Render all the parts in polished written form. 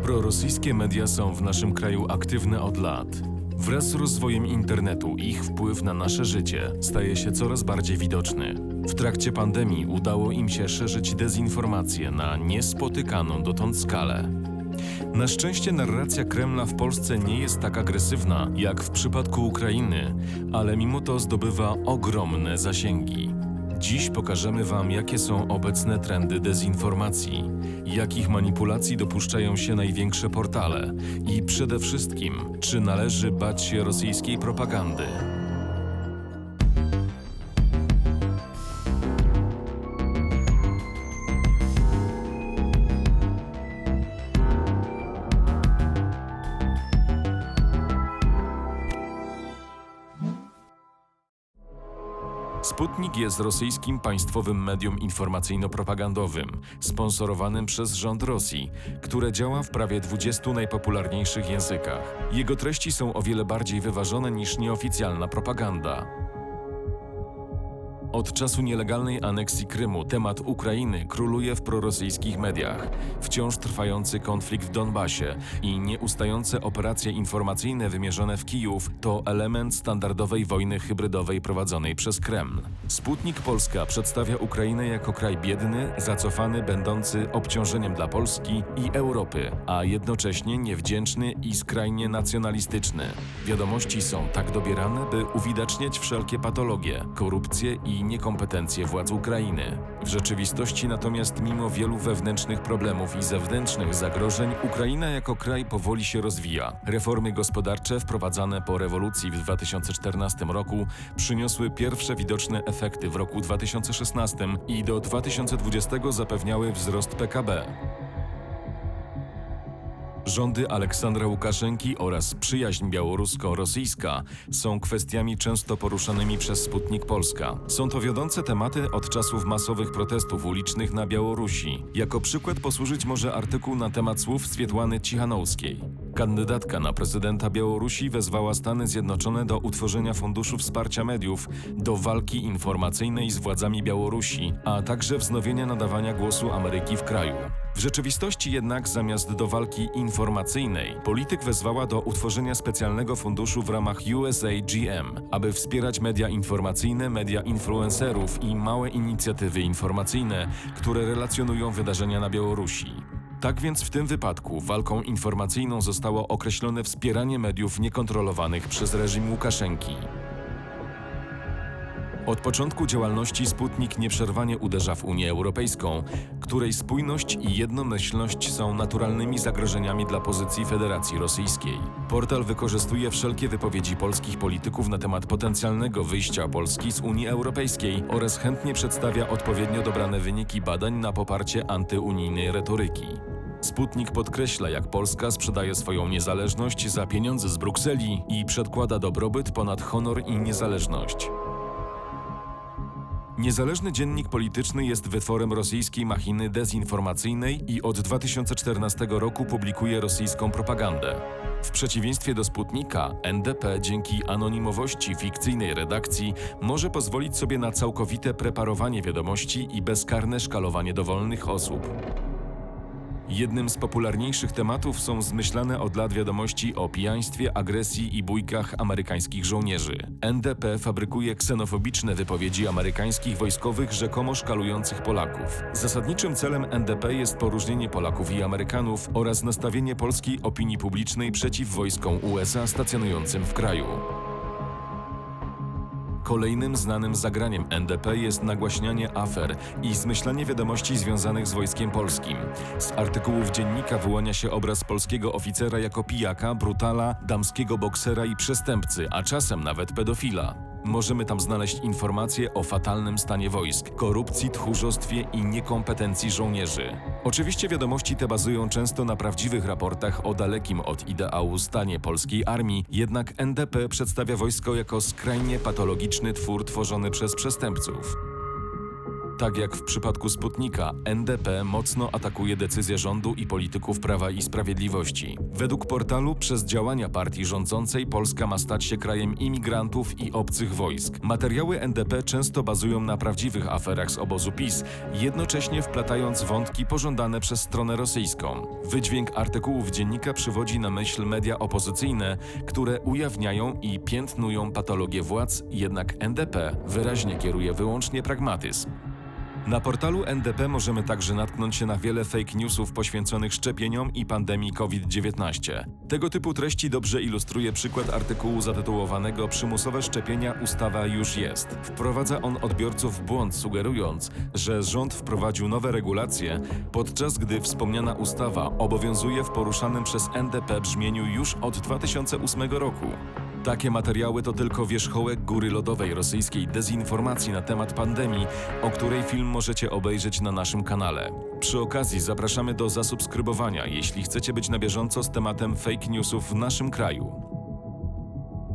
Prorosyjskie media są w naszym kraju aktywne od lat. Wraz z rozwojem internetu ich wpływ na nasze życie staje się coraz bardziej widoczny. W trakcie pandemii udało im się szerzyć dezinformację na niespotykaną dotąd skalę. Na szczęście narracja Kremla w Polsce nie jest tak agresywna jak w przypadku Ukrainy, ale mimo to zdobywa ogromne zasięgi. Dziś pokażemy Wam, jakie są obecne trendy dezinformacji, jakich manipulacji dopuszczają się największe portale i przede wszystkim, czy należy bać się rosyjskiej propagandy. Sputnik jest rosyjskim państwowym medium informacyjno-propagandowym, sponsorowanym przez rząd Rosji, które działa w prawie 20 najpopularniejszych językach. Jego treści są o wiele bardziej wyważone niż nieoficjalna propaganda. Od czasu nielegalnej aneksji Krymu temat Ukrainy króluje w prorosyjskich mediach. Wciąż trwający konflikt w Donbasie i nieustające operacje informacyjne wymierzone w Kijów to element standardowej wojny hybrydowej prowadzonej przez Kreml. Sputnik Polska przedstawia Ukrainę jako kraj biedny, zacofany, będący obciążeniem dla Polski i Europy, a jednocześnie niewdzięczny i skrajnie nacjonalistyczny. Wiadomości są tak dobierane, by uwidaczniać wszelkie patologie, korupcję i niekompetencje władz Ukrainy. W rzeczywistości natomiast mimo wielu wewnętrznych problemów i zewnętrznych zagrożeń, Ukraina jako kraj powoli się rozwija. Reformy gospodarcze wprowadzane po rewolucji w 2014 roku przyniosły pierwsze widoczne efekty w roku 2016 i do 2020 zapewniały wzrost PKB. Rządy Aleksandra Łukaszenki oraz przyjaźń białorusko-rosyjska są kwestiami często poruszanymi przez Sputnik Polska. Są to wiodące tematy od czasów masowych protestów ulicznych na Białorusi. Jako przykład posłużyć może artykuł na temat słów Swietłany Cichanouskiej. Kandydatka na prezydenta Białorusi wezwała Stany Zjednoczone do utworzenia Funduszu Wsparcia Mediów, do walki informacyjnej z władzami Białorusi, a także wznowienia nadawania głosu Ameryki w kraju. W rzeczywistości jednak zamiast do walki informacyjnej, polityk wezwała do utworzenia specjalnego funduszu w ramach USAGM, aby wspierać media informacyjne, media influencerów i małe inicjatywy informacyjne, które relacjonują wydarzenia na Białorusi. Tak więc w tym wypadku walką informacyjną zostało określone wspieranie mediów niekontrolowanych przez reżim Łukaszenki. Od początku działalności Sputnik nieprzerwanie uderza w Unię Europejską, której spójność i jednomyślność są naturalnymi zagrożeniami dla pozycji Federacji Rosyjskiej. Portal wykorzystuje wszelkie wypowiedzi polskich polityków na temat potencjalnego wyjścia Polski z Unii Europejskiej oraz chętnie przedstawia odpowiednio dobrane wyniki badań na poparcie antyunijnej retoryki. Sputnik podkreśla, jak Polska sprzedaje swoją niezależność za pieniądze z Brukseli i przedkłada dobrobyt ponad honor i niezależność. Niezależny dziennik polityczny jest wytworem rosyjskiej machiny dezinformacyjnej i od 2014 roku publikuje rosyjską propagandę. W przeciwieństwie do Sputnika, NDP dzięki anonimowości fikcyjnej redakcji może pozwolić sobie na całkowite preparowanie wiadomości i bezkarne szkalowanie dowolnych osób. Jednym z popularniejszych tematów są zmyślane od lat wiadomości o pijaństwie, agresji i bójkach amerykańskich żołnierzy. NDP fabrykuje ksenofobiczne wypowiedzi amerykańskich wojskowych rzekomo szkalujących Polaków. Zasadniczym celem NDP jest poróżnienie Polaków i Amerykanów oraz nastawienie polskiej opinii publicznej przeciw wojskom USA stacjonującym w kraju. Kolejnym znanym zagraniem NDP jest nagłaśnianie afer i zmyślanie wiadomości związanych z Wojskiem Polskim. Z artykułów dziennika wyłania się obraz polskiego oficera jako pijaka, brutala, damskiego boksera i przestępcy, a czasem nawet pedofila. Możemy tam znaleźć informacje o fatalnym stanie wojsk, korupcji, tchórzostwie i niekompetencji żołnierzy. Oczywiście wiadomości te bazują często na prawdziwych raportach o dalekim od ideału stanie polskiej armii, jednak NDP przedstawia wojsko jako skrajnie patologiczny twór tworzony przez przestępców. Tak jak w przypadku Sputnika, NDP mocno atakuje decyzje rządu i polityków Prawa i Sprawiedliwości. Według portalu przez działania partii rządzącej Polska ma stać się krajem imigrantów i obcych wojsk. Materiały NDP często bazują na prawdziwych aferach z obozu PiS, jednocześnie wplatając wątki pożądane przez stronę rosyjską. Wydźwięk artykułów dziennika przywodzi na myśl media opozycyjne, które ujawniają i piętnują patologię władz, jednak NDP wyraźnie kieruje wyłącznie pragmatyzm. Na portalu NDP możemy także natknąć się na wiele fake newsów poświęconych szczepieniom i pandemii COVID-19. Tego typu treści dobrze ilustruje przykład artykułu zatytułowanego „Przymusowe szczepienia – ustawa już jest”. Wprowadza on odbiorców w błąd, sugerując, że rząd wprowadził nowe regulacje, podczas gdy wspomniana ustawa obowiązuje w poruszanym przez NDP brzmieniu już od 2008 roku. Takie materiały to tylko wierzchołek góry lodowej rosyjskiej dezinformacji na temat pandemii, o której film możecie obejrzeć na naszym kanale. Przy okazji zapraszamy do zasubskrybowania, jeśli chcecie być na bieżąco z tematem fake newsów w naszym kraju.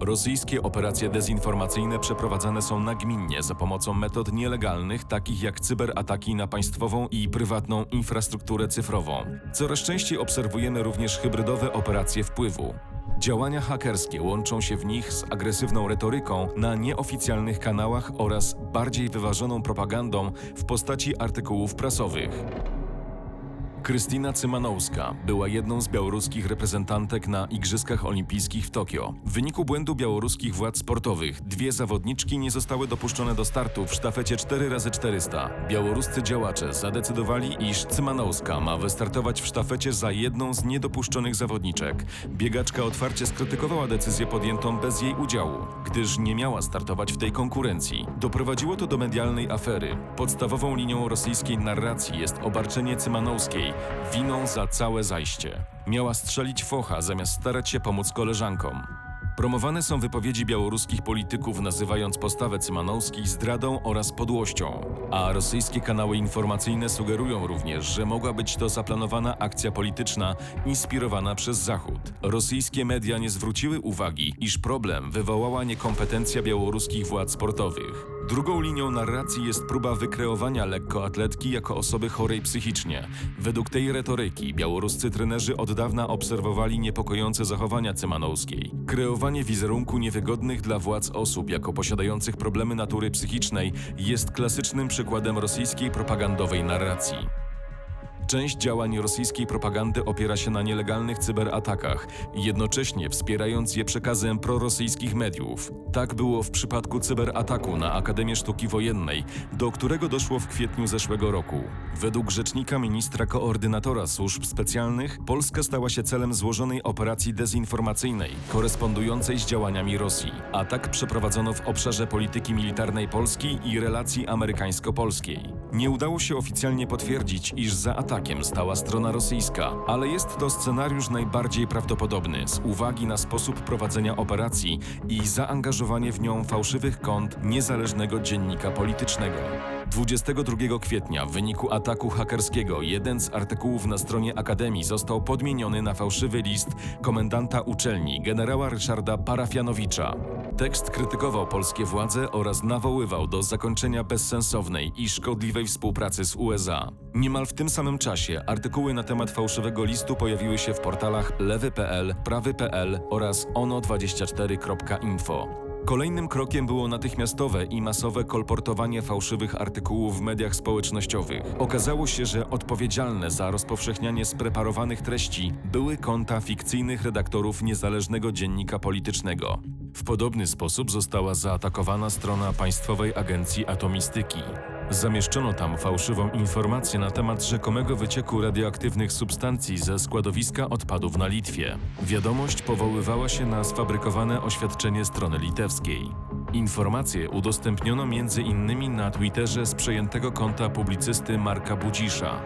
Rosyjskie operacje dezinformacyjne przeprowadzane są nagminnie za pomocą metod nielegalnych, takich jak cyberataki na państwową i prywatną infrastrukturę cyfrową. Coraz częściej obserwujemy również hybrydowe operacje wpływu. Działania hakerskie łączą się w nich z agresywną retoryką na nieoficjalnych kanałach oraz bardziej wyważoną propagandą w postaci artykułów prasowych. Krystyna Cymanowska była jedną z białoruskich reprezentantek na Igrzyskach Olimpijskich w Tokio. W wyniku błędu białoruskich władz sportowych dwie zawodniczki nie zostały dopuszczone do startu w sztafecie 4x400. Białoruscy działacze zadecydowali, iż Cymanowska ma wystartować w sztafecie za jedną z niedopuszczonych zawodniczek. Biegaczka otwarcie skrytykowała decyzję podjętą bez jej udziału, gdyż nie miała startować w tej konkurencji. Doprowadziło to do medialnej afery. Podstawową linią rosyjskiej narracji jest obarczenie Cymanowskiej winą za całe zajście. Miała strzelić focha, zamiast starać się pomóc koleżankom. Promowane są wypowiedzi białoruskich polityków, nazywając postawę Cymanowskiej zdradą oraz podłością. A rosyjskie kanały informacyjne sugerują również, że mogła być to zaplanowana akcja polityczna inspirowana przez Zachód. Rosyjskie media nie zwróciły uwagi, iż problem wywołała niekompetencja białoruskich władz sportowych. Drugą linią narracji jest próba wykreowania lekkoatletki jako osoby chorej psychicznie. Według tej retoryki białoruscy trenerzy od dawna obserwowali niepokojące zachowania Cymanowskiej. Kreowanie wizerunku niewygodnych dla władz osób jako posiadających problemy natury psychicznej jest klasycznym przykładem rosyjskiej propagandowej narracji. Część działań rosyjskiej propagandy opiera się na nielegalnych cyberatakach, jednocześnie wspierając je przekazem prorosyjskich mediów. Tak było w przypadku cyberataku na Akademię Sztuki Wojennej, do którego doszło w kwietniu zeszłego roku. Według rzecznika ministra koordynatora służb specjalnych, Polska stała się celem złożonej operacji dezinformacyjnej, korespondującej z działaniami Rosji. Atak przeprowadzono w obszarze polityki militarnej Polski i relacji amerykańsko-polskiej. Nie udało się oficjalnie potwierdzić, iż za atakiem stała strona rosyjska, ale jest to scenariusz najbardziej prawdopodobny z uwagi na sposób prowadzenia operacji i zaangażowanie w nią fałszywych kont niezależnego dziennika politycznego. 22 kwietnia w wyniku ataku hakerskiego jeden z artykułów na stronie Akademii został podmieniony na fałszywy list komendanta uczelni generała Ryszarda Parafianowicza. Tekst krytykował polskie władze oraz nawoływał do zakończenia bezsensownej i szkodliwej współpracy z USA. Niemal w tym samym czasie artykuły na temat fałszywego listu pojawiły się w portalach lewy.pl, prawy.pl oraz ono24.info. Kolejnym krokiem było natychmiastowe i masowe kolportowanie fałszywych artykułów w mediach społecznościowych. Okazało się, że odpowiedzialne za rozpowszechnianie spreparowanych treści były konta fikcyjnych redaktorów niezależnego dziennika politycznego. W podobny sposób została zaatakowana strona Państwowej Agencji Atomistyki. Zamieszczono tam fałszywą informację na temat rzekomego wycieku radioaktywnych substancji ze składowiska odpadów na Litwie. Wiadomość powoływała się na sfabrykowane oświadczenie strony litewskiej. Informacje udostępniono m.in. na Twitterze z przejętego konta publicysty Marka Budzisza.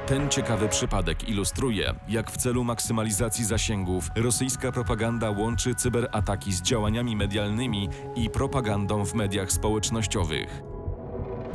Ten ciekawy przypadek ilustruje, jak w celu maksymalizacji zasięgów rosyjska propaganda łączy cyberataki z działaniami medialnymi i propagandą w mediach społecznościowych.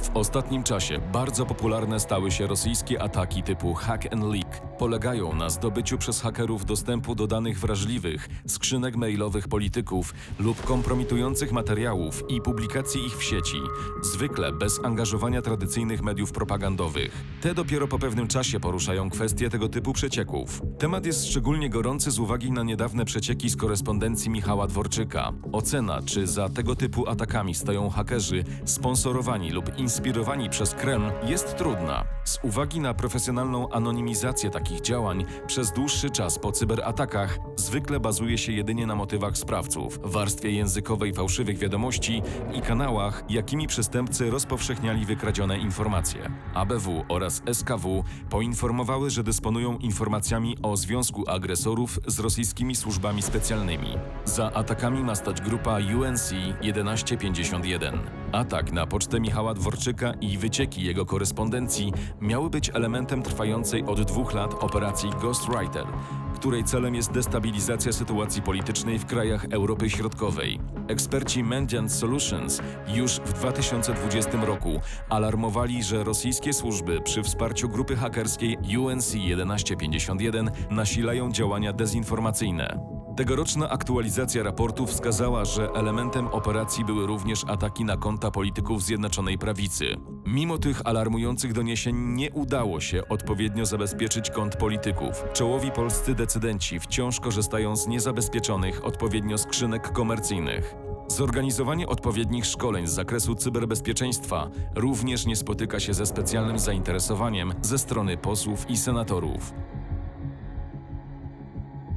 W ostatnim czasie bardzo popularne stały się rosyjskie ataki typu hack and leak, Polegają na zdobyciu przez hakerów dostępu do danych wrażliwych, skrzynek mailowych polityków lub kompromitujących materiałów i publikacji ich w sieci, zwykle bez angażowania tradycyjnych mediów propagandowych. Te dopiero po pewnym czasie poruszają kwestie tego typu przecieków. Temat jest szczególnie gorący z uwagi na niedawne przecieki z korespondencji Michała Dworczyka. Ocena, czy za tego typu atakami stoją hakerzy sponsorowani lub inspirowani przez Kreml, jest trudna. Z uwagi na profesjonalną anonimizację takich działań, przez dłuższy czas po cyberatakach zwykle bazuje się jedynie na motywach sprawców, warstwie językowej fałszywych wiadomości i kanałach, jakimi przestępcy rozpowszechniali wykradzione informacje. ABW oraz SKW poinformowały, że dysponują informacjami o związku agresorów z rosyjskimi służbami specjalnymi. Za atakami ma stać grupa UNC 1151. Atak na pocztę Michała Dworczyka i wycieki jego korespondencji miały być elementem trwającej od 2 lat operacji Ghostwriter, której celem jest destabilizacja sytuacji politycznej w krajach Europy Środkowej. Eksperci Mandiant Solutions już w 2020 roku alarmowali, że rosyjskie służby przy wsparciu grupy hakerskiej UNC 1151 nasilają działania dezinformacyjne. Tegoroczna aktualizacja raportu wskazała, że elementem operacji były również ataki na konta polityków Zjednoczonej Prawicy. Mimo tych alarmujących doniesień nie udało się odpowiednio zabezpieczyć kont polityków. Czołowi polscy decydenci wciąż korzystają z niezabezpieczonych odpowiednio skrzynek komercyjnych. Zorganizowanie odpowiednich szkoleń z zakresu cyberbezpieczeństwa również nie spotyka się ze specjalnym zainteresowaniem ze strony posłów i senatorów.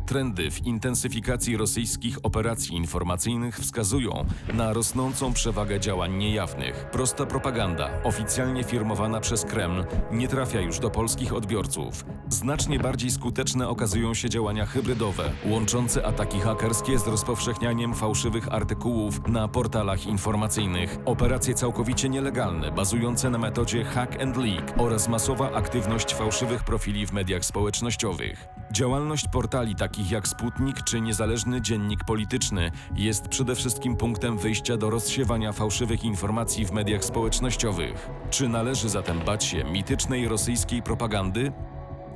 Trendy w intensyfikacji rosyjskich operacji informacyjnych wskazują na rosnącą przewagę działań niejawnych. Prosta propaganda, oficjalnie firmowana przez Kreml, nie trafia już do polskich odbiorców. Znacznie bardziej skuteczne okazują się działania hybrydowe, łączące ataki hakerskie z rozpowszechnianiem fałszywych artykułów na portalach informacyjnych, operacje całkowicie nielegalne, bazujące na metodzie hack and leak oraz masowa aktywność fałszywych profili w mediach społecznościowych. Działalność portali takich jak Sputnik czy Niezależny Dziennik Polityczny jest przede wszystkim punktem wyjścia do rozsiewania fałszywych informacji w mediach społecznościowych. Czy należy zatem bać się mitycznej rosyjskiej propagandy?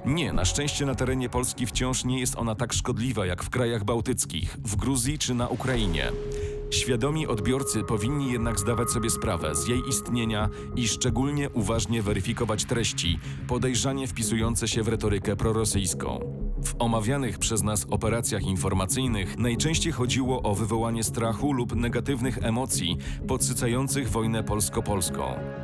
Nie, na szczęście na terenie Polski wciąż nie jest ona tak szkodliwa jak w krajach bałtyckich, w Gruzji czy na Ukrainie. Świadomi odbiorcy powinni jednak zdawać sobie sprawę z jej istnienia i szczególnie uważnie weryfikować treści, podejrzanie wpisujące się w retorykę prorosyjską. W omawianych przez nas operacjach informacyjnych najczęściej chodziło o wywołanie strachu lub negatywnych emocji podsycających wojnę polsko-polską.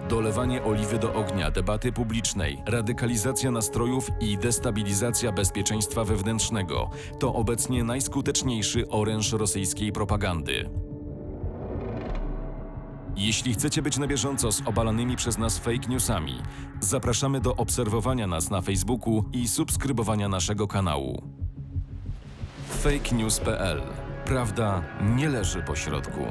Dolewanie oliwy do ognia debaty publicznej, radykalizacja nastrojów i destabilizacja bezpieczeństwa wewnętrznego to obecnie najskuteczniejszy oręż rosyjskiej propagandy. Jeśli chcecie być na bieżąco z obalanymi przez nas fake newsami, zapraszamy do obserwowania nas na Facebooku i subskrybowania naszego kanału. fakenews.pl. Prawda nie leży po środku.